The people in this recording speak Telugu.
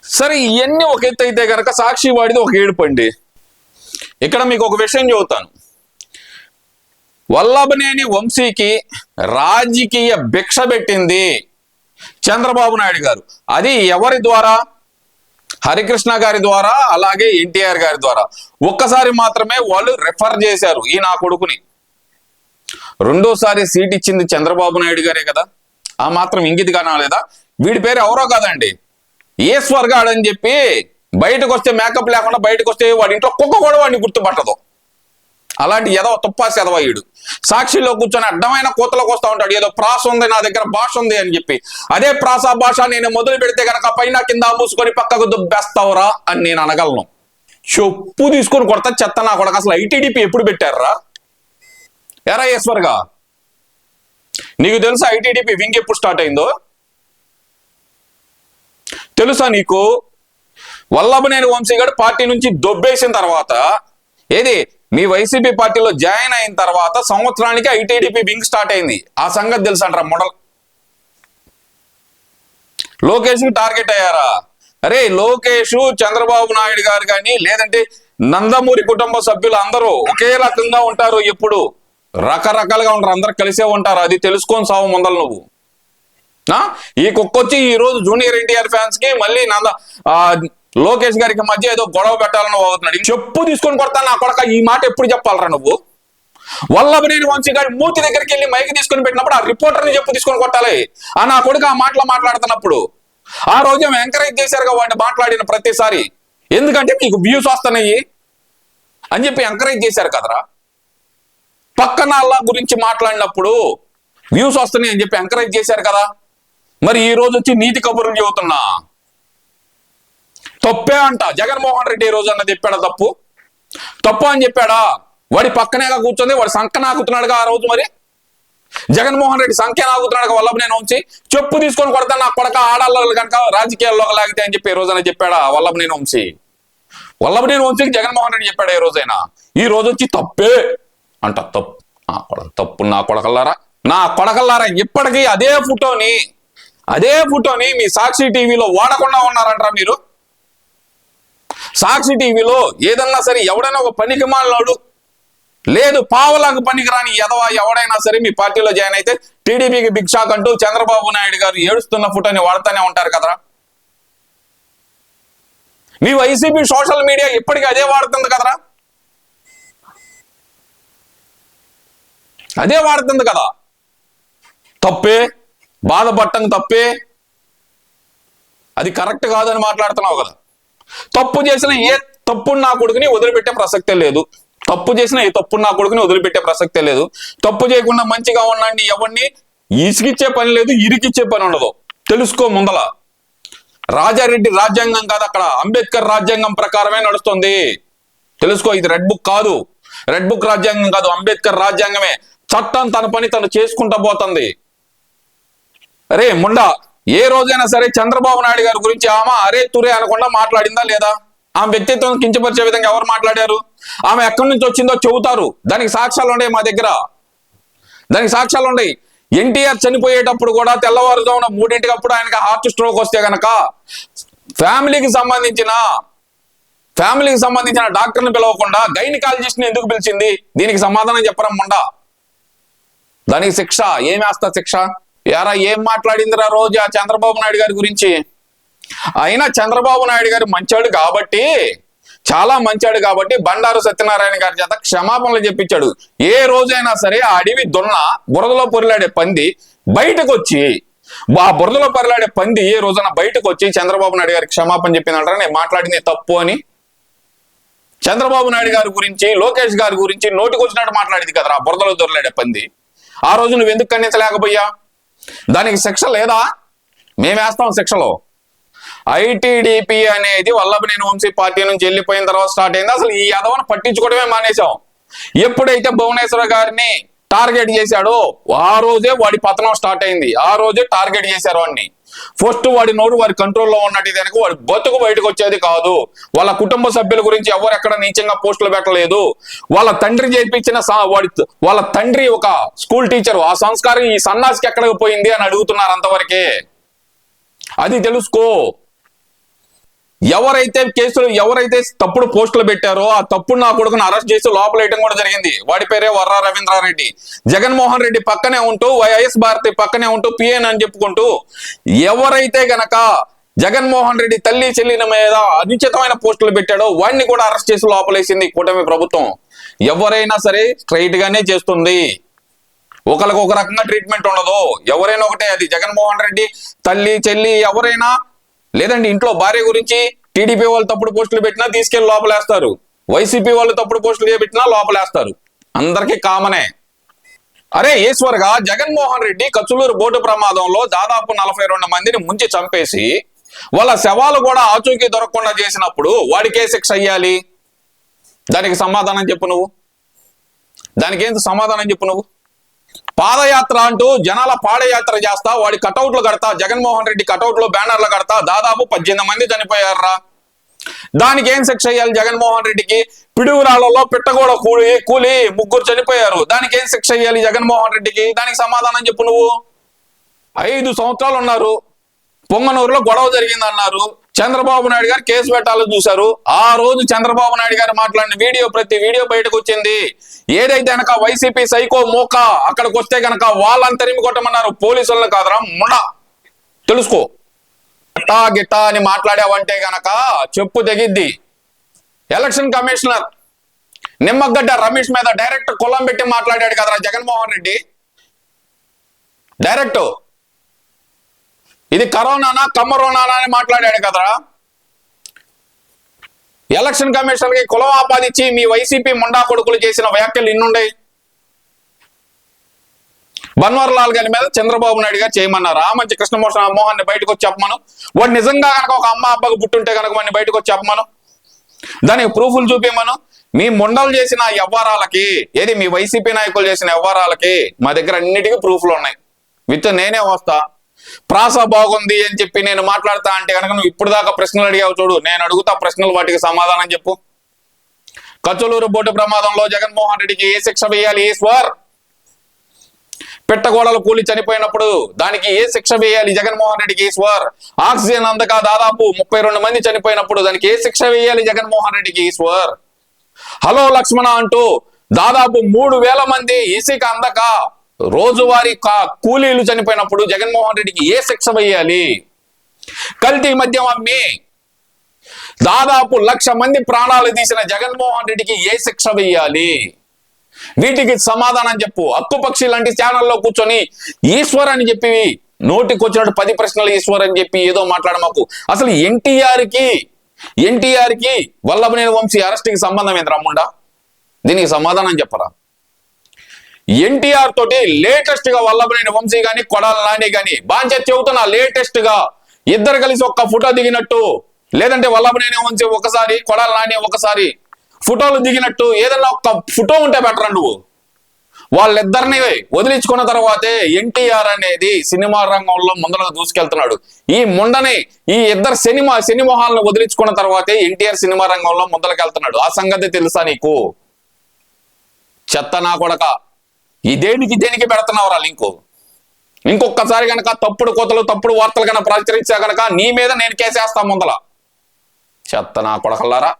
సరే ఇవన్నీ ఒక ఎత్తు అయితే కనుక సాక్షి వాడిది ఒక ఏడుపండి. ఇక్కడ మీకు ఒక విషయం చెబుతాను. వల్లభనేని వంశీకి రాజకీయ భిక్ష పెట్టింది చంద్రబాబు నాయుడు గారు. అది ఎవరి ద్వారా? హరికృష్ణ గారి ద్వారా, అలాగే ఎన్టీఆర్ గారి ద్వారా. ఒక్కసారి మాత్రమే వాళ్ళు రెఫర్ చేశారు ఈ నా కొడుకుని. రెండోసారి సీట్ ఇచ్చింది చంద్రబాబు నాయుడు గారే కదా. ఆ మాత్రం ఇంగిది కానాలేదా? వీడి పేరు ఎవరో కాదండి, ఈశ్వర్ గాడు అని చెప్పి. బయటకు వస్తే మేకప్ లేకుండా బయటకు వస్తే వాడి ఇంట్లో కుక్క కూడా వాడిని గుర్తుపట్టదు. అలాంటి ఎదవ తుప్పాసి ఎదవయుడు సాక్షిలో కూర్చొని అడ్డమైన కూతలకు వస్తూ ఉంటాడు. ఏదో ప్రాస ఉంది, నా దగ్గర భాష ఉంది అని చెప్పి. అదే ప్రాస భాష నేను మొదలు పెడితే కనుక పైన కింద మూసుకొని పక్కకు దుబ్బేస్తావురా అని నేను అనగలను. చెప్పు తీసుకొని కొడతా చెత్త నా కొడక. అసలు ఐటీడీపీ ఎప్పుడు పెట్టారా ఎరా ఈశ్వర్గా? నీకు తెలుసా ఐటీడీపీ వింగ్ ఎప్పుడు స్టార్ట్ అయిందో? తెలుసా నీకు? వల్లభనేని వంశీ గారు పార్టీ నుంచి దొబ్బేసిన తర్వాత, ఏది మీ వైసీపీ పార్టీలో జాయిన్ అయిన తర్వాత సంవత్సరానికి ఐటీడీపీ వింగ్ స్టార్ట్ అయింది. ఆ సంగతి తెలుసు అంటారా మొడల్? లోకేష్ కి టార్గెట్ అయ్యారా? అరే లోకేష్, చంద్రబాబు నాయుడు గారు కానీ లేదంటే నందమూరి కుటుంబ సభ్యులు అందరూ ఒకే రకంగా ఉంటారు. ఎప్పుడు రకరకాలుగా ఉంటారు, అందరు కలిసే ఉంటారు. అది తెలుసుకొని సావు ముందలు నువ్వు. ఈ కుక్కొచ్చి ఈ రోజు జూనియర్ ఎన్టీఆర్ ఫ్యాన్స్ కి మళ్ళీ లోకేష్ గారికి మధ్య ఏదో గొడవ పెట్టాలని అవుతున్నాడు. చెప్పు తీసుకొని కొడతా నా కొడక. ఈ మాట ఎప్పుడు చెప్పాలరా నువ్వు? వల్లభనేని వంశీ గారి మూర్తి దగ్గరికి వెళ్ళి మైకి తీసుకొని పెట్టినప్పుడు ఆ రిపోర్టర్ని చెప్పు తీసుకొని కొట్టాలి. ఆ నా కొడుకు ఆ మాటలు మాట్లాడుతున్నప్పుడు ఆ రోజు ఎంకరేజ్ చేశారుగా వాడిని మాట్లాడిన ప్రతిసారి. ఎందుకంటే మీకు వ్యూస్ వస్తున్నాయి అని చెప్పి ఎంకరేజ్ చేశారు కదరా. పక్కన అల్లా గురించి మాట్లాడినప్పుడు వ్యూస్ వస్తున్నాయి అని చెప్పి ఎంకరేజ్ చేశారు కదా. మరి ఈ రోజు వచ్చి నీతి కబుర్లు చెబుతున్నా తప్పే అంట. జగన్మోహన్ రెడ్డి ఈ రోజు అన్న చెప్పాడా తప్పు అని చెప్పాడా? వాడి పక్కనేగా కూర్చొని వాడు సంఖ్య నాకుతున్నాడుగా ఆ రోజు. మరి జగన్మోహన్ రెడ్డి సంఖ్య నాకుతున్నాడుగా వల్లభనేని వంశీ. చెప్పు తీసుకొని కొడతా నా కొడక ఆడాళ్ళు కనుక రాజకీయాల్లో లాగితే అని చెప్పి ఈ రోజైనా చెప్పాడా వల్లభనేని వంశీ? వల్లభనేని వంశీకి జగన్మోహన్ రెడ్డి చెప్పాడా ఈ రోజైనా? ఈ రోజు వచ్చి తప్పే అంట. తప్పు నా కొడకల్లారా. ఇప్పటికీ అదే ఫోటోని మీ సాక్షి టీవీలో వాడకుండా ఉన్నారంటారా మీరు? సాక్షి టీవీలో ఏదన్నా సరే ఎవడైనా ఒక పనికి మాలినాడు, లేదు పావలాకు పనికి రాని ఎదవా ఎవడైనా సరే మీ పార్టీలో జాయిన్ అయితే టీడీపీకి బిగ్ షాక్ అంటూ చంద్రబాబు నాయుడు గారు ఏడుస్తున్న ఫోటోని వాడుతూనే ఉంటారు కదరా. మీ వైసీపీ సోషల్ మీడియా ఇప్పటికీ అదే వాడుతుంది కదరా. అదే వాడుతుంది కదా. తప్పే, బాధపడటం తప్పే, అది కరెక్ట్ కాదని మాట్లాడుతున్నావు కదా. తప్పు చేసిన ఏ తప్పుడు నా కొడుకుని వదిలిపెట్టే ప్రసక్తే లేదు. తప్పు వదిలిపెట్టే ప్రసక్తే లేదు. తప్పు చేయకుండా మంచిగా ఉండండి. ఎవరిని ఇసిగిచ్చే పని లేదు, ఇరికిచ్చే పని ఉండదు. తెలుసుకో ముందల. రాజారెడ్డి రాజ్యాంగం కాదు, అక్కడ అంబేద్కర్ రాజ్యాంగం ప్రకారమే నడుస్తుంది. తెలుసుకో. ఇది రెడ్ బుక్ రాజ్యాంగం కాదు, అంబేద్కర్ రాజ్యాంగమే. చట్టం తన పని తను చేసుకుంటా పోతుంది. అరే ముండా, ఏ రోజైనా సరే చంద్రబాబు నాయుడు గారి గురించి ఆమె అరే తురే అనకుండా మాట్లాడిందా లేదా? ఆమె వ్యక్తిత్వం కించపరిచే విధంగా ఎవరు మాట్లాడారు? ఆమె ఎక్కడి నుంచి వచ్చిందో చెబుతారు. దానికి సాక్ష్యాలు ఉన్నాయి మా దగ్గర. ఎన్టీఆర్ చనిపోయేటప్పుడు కూడా తెల్లవారుజామున 3 ఆయనకి హార్ట్ స్ట్రోక్ వస్తే గనక ఫ్యామిలీకి సంబంధించిన డాక్టర్ని పిలవకుండా గైనకాలజిస్ట్ని ఎందుకు పిలిచింది? దీనికి సమాధానం చెప్పరా ముండా? దానికి శిక్ష ఏమేస్తా శిక్ష? యారా ఏం మాట్లాడిందిరా రోజు ఆ చంద్రబాబు నాయుడు గారి గురించి? అయినా చంద్రబాబు నాయుడు గారు చాలా మంచాడు కాబట్టి బండారు సత్యనారాయణ గారి చేత క్షమాపణలు చెప్పించాడు. ఏ రోజైనా సరే ఆ అడవి బురదలో పొరిలాడే పంది బయటకు వచ్చి, ఆ బురదలో పొరిలాడే పంది ఏ రోజున బయటకు వచ్చి చంద్రబాబు నాయుడు గారికి క్షమాపణ చెప్పిందంటారా నేను మాట్లాడింది తప్పు అని? చంద్రబాబు నాయుడు గారి గురించి, లోకేష్ గారి గురించి నోటికి వచ్చినట్టు మాట్లాడింది కదరా బురదలో దొరలాడే పంది. ఆ రోజు నువ్వు ఎందుకు ఖండించలేకపోయా? దానికి శిక్ష లేదా? మేమేస్తాం శిక్షలో. ఐటీడీపీ అనేది వల్లభనేని వంశీ పార్టీ నుంచి వెళ్ళిపోయిన తర్వాత స్టార్ట్ అయింది. అసలు ఈ యాదవను పట్టించుకోవడమే మానేశాం. ఎప్పుడైతే భువనేశ్వర గారిని టార్గెట్ చేశాడో ఆ రోజే వాడి పతనం స్టార్ట్ అయింది. ఆ రోజే టార్గెట్ చేశారు వాడిని. ఫస్ట్ వాడి నోరు వాడి కంట్రోల్లో ఉన్నట్టు కనుక వాడి బతుకు బయటకు వచ్చేది కాదు. వాళ్ళ కుటుంబ సభ్యుల గురించి ఎవరు ఎక్కడ నీచంగా పోస్టులు పెట్టలేదు. వాళ్ళ తండ్రి చేయించిన వాళ్ళ తండ్రి ఒక స్కూల్ టీచర్. ఆ సంస్కారం ఈ సన్నాసికి ఎక్కడికి పోయింది అని అడుగుతున్నారు అంతవరకే. అది తెలుసుకో. ఎవరైతే కేసులు ఎవరైతే తప్పుడు పోస్టులు పెట్టారో ఆ తప్పుడు నా కొడుకును అరెస్ట్ చేసి లోపలేయడం కూడా జరిగింది. వాడి పేరే వర్రా రవీంద్రారెడ్డి. జగన్మోహన్ రెడ్డి పక్కనే ఉంటూ వైఎస్ భారతి పక్కనే ఉంటూ పిఎన్ అని చెప్పుకుంటూ ఎవరైతే గనక జగన్మోహన్ రెడ్డి తల్లి చెల్లిన మీద అనుచితమైన పోస్టులు పెట్టాడో వాడిని కూడా అరెస్ట్ చేసి లోపలేసింది కూటమి ప్రభుత్వం. ఎవరైనా సరే స్ట్రైట్ గానే చేస్తుంది, ఒకరికి ఒక రకంగా ట్రీట్మెంట్ ఉండదు. ఎవరైనా ఒకటే, అది జగన్మోహన్ రెడ్డి తల్లి చెల్లి ఎవరైనా, లేదండి ఇంట్లో భార్య గురించి టీడీపీ వాళ్ళు తప్పుడు పోస్టులు పెట్టినా తీసుకెళ్లి లోపలేస్తారు, వైసీపీ వాళ్ళు తప్పుడు పోస్టులు చేపెట్టినా లోపలేస్తారు. అందరికీ కామనే. అరే ఈశ్వర్గా జగన్మోహన్ రెడ్డి కచ్చులూరు బోటు ప్రమాదంలో దాదాపు 42 మందిని ముంచి చంపేసి వాళ్ళ శవాలు కూడా ఆచూకీ దొరకకుండా చేసినప్పుడు వాడికే శిక్ష అయ్యాలి. దానికి సమాధానం చెప్పు నువ్వు. దానికి ఏంటి సమాధానం చెప్పు నువ్వు. పాదయాత్ర అంటూ జనాల పాదయాత్ర చేస్తా, వాడి కటౌట్లు కడతా, జగన్మోహన్ రెడ్డి కటౌట్లు బ్యానర్లు కడతా దాదాపు 18 మంది చనిపోయారా. దానికి ఏం శిక్ష అయ్యాలి జగన్మోహన్ రెడ్డికి? పిడుగురాళ్లలో పిట్టగోడ కూలి 3 చనిపోయారు. దానికి ఏం శిక్ష అయ్యాలి జగన్మోహన్ రెడ్డికి? దానికి సమాధానం చెప్పు నువ్వు. 5 సంవత్సరాలు ఉన్నారు, పొంగనూరులో గొడవ జరిగింది అన్నారు, చంద్రబాబు నాయుడు గారు కేసు పెట్టాలని చూశారు. ఆ రోజు చంద్రబాబు నాయుడు గారు మాట్లాడిన ప్రతి వీడియో బయటకు వచ్చింది. ఏదైతే గనక వైసీపీ సైకో మోక అక్కడికి వస్తే గనక వాళ్ళని తరిమి కొట్టమన్నారు, పోలీసులను కాదరా ముండ. తెలుసుకో. గిట్టా గిట్టా అని మాట్లాడావంటే గనక చెప్పు తెగిద్ది. ఎలక్షన్ కమిషనర్ నిమ్మగడ్డ రమేష్ మీద డైరెక్ట్ కులం పెట్టి మాట్లాడాడు కదరా జగన్మోహన్ రెడ్డి. డైరెక్ట్ ఇది కరోనానా కమ్మరోనానా అని మాట్లాడాడు కదరా. ఎలక్షన్ కమిషన్ కి కులం ఆపాదించి మీ వైసీపీ ముండా కొడుకులు చేసిన వ్యాఖ్యలు ఇన్నుండే. బన్వర్లాల్ గారి మీద చంద్రబాబు నాయుడు గారు చేయమన్నారు. మంచి కృష్ణమోహన్ ని బయటకు వచ్చి చెప్పమను. వాడు నిజంగా కనుక ఒక అమ్మ అబ్బకు పుట్టుంటే కనుక వాడిని బయటకు వచ్చి చెప్పమను, దానికి ప్రూఫ్లు చూపించమను. మీ ముండలు చేసిన వ్యవహారాలకి, ఏది మీ వైసీపీ నాయకులు చేసిన వ్యవహారాలకి మా దగ్గర అన్నిటికీ ప్రూఫ్లు ఉన్నాయి. నేనే వస్తా, ప్రాస బాగుంది అని చెప్పి నేను మాట్లాడతా అంటే కనుక నువ్వు ఇప్పుడు దాకా ప్రశ్నలు అడిగావు చూడు, నేను అడుగుతా ప్రశ్నలు, వాటికి సమాధానం చెప్పు. కచ్చులూరు బోటు ప్రమాదంలో జగన్మోహన్ రెడ్డికి ఏ శిక్ష వేయాలి ఈశ్వర్? పెట్టగోడలు కూలి చనిపోయినప్పుడు దానికి ఏ శిక్ష వేయాలి జగన్మోహన్ రెడ్డికి ఈశ్వర్? ఆక్సిజన్ అందక దాదాపు 32 మంది చనిపోయినప్పుడు దానికి ఏ శిక్ష వేయాలి జగన్మోహన్ రెడ్డికి ఈశ్వర్? హలో లక్ష్మణ అంటూ దాదాపు 3000 మంది ఇసుక అందక రోజువారీ కూలీలు చనిపోయినప్పుడు జగన్మోహన్ రెడ్డికి ఏ శిక్ష వేయాలి? కల్తీ మద్యం అమ్మి దాదాపు 1,00,000 మంది ప్రాణాలు తీసిన జగన్మోహన్ రెడ్డికి ఏ శిక్ష వేయాలి? వీటికి సమాధానం చెప్పు. హక్కుపక్షి లాంటి ఛానల్లో కూర్చొని ఈశ్వర్ అని చెప్పి నోటికి వచ్చినట్టు 10 ప్రశ్నలు ఈశ్వర్ అని చెప్పి ఏదో మాట్లాడమాకు. అసలు ఎన్టీఆర్ కి వల్లభనేని వంశీ అరెస్ట్ కి సంబంధం ఏంటి రమ్ముండా? దీనికి సమాధానం చెప్పరా. ఎన్టీఆర్ తోటి లేటెస్ట్ గా వల్లభనేని వంశీ గాని కొడాల నాని గాని బాగా చెబుతున్నా, లేటెస్ట్ గా ఇద్దరు కలిసి ఒక్క ఫోటో దిగినట్టు, లేదంటే వల్లభనేని వంశీ ఒకసారి కొడాల నాని ఒకసారి ఫోటోలు దిగినట్టు ఏదన్నా ఒక్క ఫోటో ఉంటే బెటర్. నువ్వు వాళ్ళిద్దరిని వదిలించుకున్న తర్వాతే ఎన్టీఆర్ అనేది సినిమా రంగంలో ముందరగా దూసుకెళ్తున్నాడు. ఈ ముండని ఈ ఇద్దరు సినిమాలను వదిలించుకున్న తర్వాతే ఎన్టీఆర్ సినిమా రంగంలో ముందరకెళ్తున్నాడు. ఆ సంగతి తెలుసా నీకు? చెత్త నా కొడక. ఈ దేనికి పెడుతున్నావురా లింకు? ఇంకొకసారి కనుక తప్పుడు కోతలు తప్పుడు వార్తలు కనుక ప్రచురించా కనుక నీ మీద నేను కేసేస్తా ముందల. చెత్త నా కొడకల్లారా.